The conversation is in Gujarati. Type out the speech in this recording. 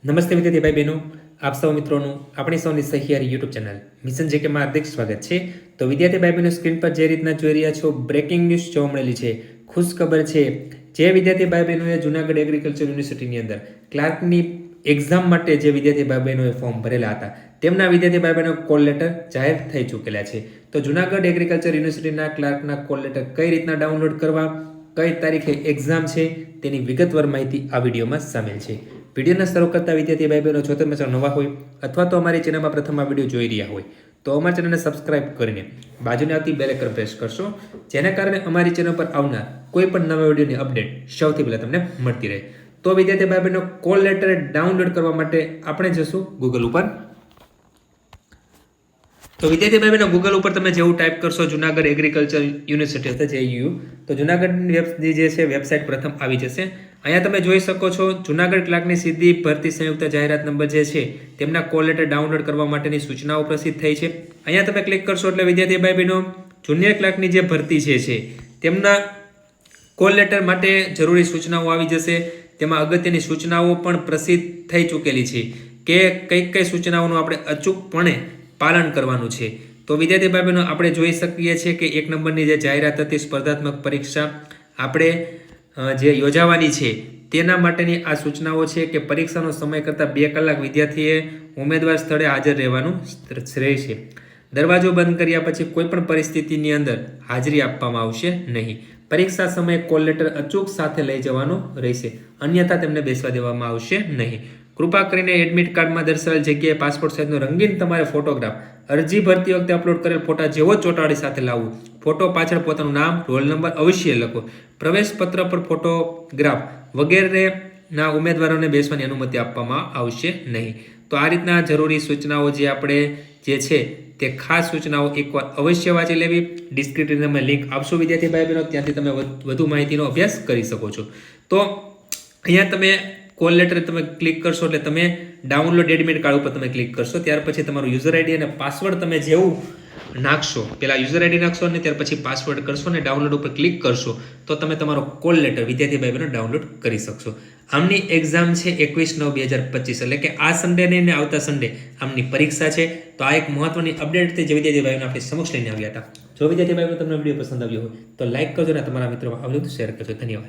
નમસ્તે વિદ્યાર્થી ભાઈ બહેનો, આપ સૌ મિત્રોનું આપણી સૌની સહિયારી યુટ્યુબ ચેનલ મિશન જેકેમાં હાર્દિક સ્વાગત છે. તો વિદ્યાર્થી ભાઈ બહેનો, સ્ક્રીન પર જે રીતના જોઈ રહ્યા છો, બ્રેકિંગ ન્યૂઝ જોવા મળેલી છે. ખુશ ખબર છે, જે વિદ્યાર્થી ભાઈ બહેનોએ જૂનાગઢ એગ્રીકલ્ચર યુનિવર્સિટીની અંદર ક્લાર્કની એક્ઝામ માટે જે વિદ્યાર્થી ભાઈ બહેનોએ ફોર્મ ભરેલા હતા, તેમના વિદ્યાર્થી ભાઈ બહેનો કોલ લેટર જાહેર થઈ ચૂકેલા છે. તો જૂનાગઢ એગ્રીકલ્ચર યુનિવર્સિટીના ક્લાર્કના કોલ લેટર કઈ રીતના ડાઉનલોડ કરવા, કઈ તારીખે એક્ઝામ છે, તેની વિગતવાર માહિતી આ વિડીયોમાં સામેલ છે. વિડીયોને શરૂ કરતા વિદ્યાર્થી ભાઈ બહેનો, જો તમે નવા હોય અથવા તો અમારી ચેનલમાં પ્રથમ આ વિડીયો જોઈ રહ્યા હોય તો અમારી ચેનલને સબસ્ક્રાઇબ કરીને બાજુને આવતી બેલ આઇકન પ્રેસ કરશો, જેના કારણે અમારી ચેનલ પર આવનાર કોઈ પણ નવા વિડીયોની અપડેટ સૌથી પહેલાં તમને મળતી રહે. તો વિદ્યાર્થી ભાઈ બહેનો, કોલ લેટર ડાઉનલોડ કરવા માટે આપણે જશું ગૂગલ ઉપર. તો વિદ્યાર્થી ભાઈ બહેનો, ગૂગલ ઉપર તમે જેવું ટાઈપ કરશો જૂનાગઢ એગ્રીકલ્ચર યુનિવર્સિટી અથવા JEU, તો જૂનાગઢની જે છે વેબસાઇટ પ્રથમ આવી જશે. અહીંયા તમે જોઈ શકો છો જૂનાગઢ ક્લાર્કની સીધી ભરતી સંયુક્ત જાહેરાત નંબર જે છે તેમના કોલ લેટર ડાઉનલોડ કરવા માટેની સૂચનાઓ પ્રસિદ્ધ થઈ છે. અહીંયા તમે ક્લિક કરશો એટલે વિદ્યાર્થી ભાઈ બહેનો, જુનિયર ક્લાર્કની જે ભરતી છે તેમના કોલ લેટર માટે જરૂરી સૂચનાઓ આવી જશે. તેમાં અગત્યની સૂચનાઓ પણ પ્રસિદ્ધ થઈ ચૂકેલી છે કે કઈ સૂચનાઓનું આપણે અચૂકપણે પાલન કરવાનું છે. તો વિદ્યાર્થી ભાઈ બહેનો, આપણે જોઈ શકીએ છીએ કે 1 નંબરની જે જાહેરાત હતી, સ્પર્ધાત્મક પરીક્ષા આપણે જે યોજાવાની છે તેના માટેની આ સૂચનાઓ છે કે પરીક્ષાનો સમય કરતાં 2 કલાક વિદ્યાર્થીએ ઉમેદવાર સ્થળે હાજર રહેવાનું રહેશે. દરવાજો બંધ કર્યા પછી કોઈ પણ પરિસ્થિતિની અંદર હાજરી આપવામાં આવશે નહીં. પરીક્ષા સમયે કોલ લેટર અચૂક સાથે લઈ જવાનું રહેશે, અન્યથા તેમને બેસવા દેવામાં આવશે નહીં. કૃપા કરીને એડમિટ કાર્ડમાં દર્શાવેલ જગ્યાએ પાસપોર્ટ સાઇઝનો રંગીન તમારે ફોટોગ્રાફ અરજી ભરતી વખતે અપલોડ કરેલ ફોટા જેવો ચોંટાડી સાથે લાવવું. ફોટો પાછળ પોતાનું નામ, રોલ નંબર અવશ્ય લખો. પ્રવેશ પત્ર પર ફોટોગ્રાફ વગેરેના ઉમેદવારોને બેસવાની અનુમતિ આપવામાં આવશે નહીં. તો આ રીતના જરૂરી સૂચનાઓ જે આપણે જે છે તે ખાસ સૂચનાઓ એકવાર અવશ્ય વાંચી લેવી. ડિસ્ક્રિપ્શનમાં લિંક આપશો વિદ્યાર્થી ભાઈ બહેનો, ત્યાંથી તમે વધુ માહિતીનો અભ્યાસ કરી શકો છો. તો અહીંયા તમે કોલ લેટર તમે ક્લિક કરશો એટલે તમે ડાઉનલોડ એડમિટ કાર્ડ ઉપર તમે ક્લિક કરશો. ત્યાર પછી તમારું યુઝર આઈડી અને પાસવર્ડ તમે જેવું નાખશો, પહેલા યુઝર આઈડી નાખશો અને ત્યાર પછી પાસવર્ડ કરશો અને ડાઉનલોડ ઉપર ક્લિક કરશો તો તમે તમારો કોલ લેટર વિદ્યાર્થી ભાઈ બહેનો ડાઉનલોડ કરી શકશો. આમની એક્ઝામ છે 21/9/2025, એટલે કે આ સન્ડે ને આવતા સન્ડે આમની પરીક્ષા છે. તો આ એક મહત્વની અપડેટ થઈ જે વિદ્યાર્થી ભાઈઓને આપણી સમક્ષ લઈને આવ્યા હતા. જો વિદ્યાર્થી ભાઈઓ તમને વિડીયો પસંદ આવ્યો હોય તો લાઈક કરજો અને તમારા મિત્રોમાં આ વિડીયો શેર કરજો. ધન્યવાદ.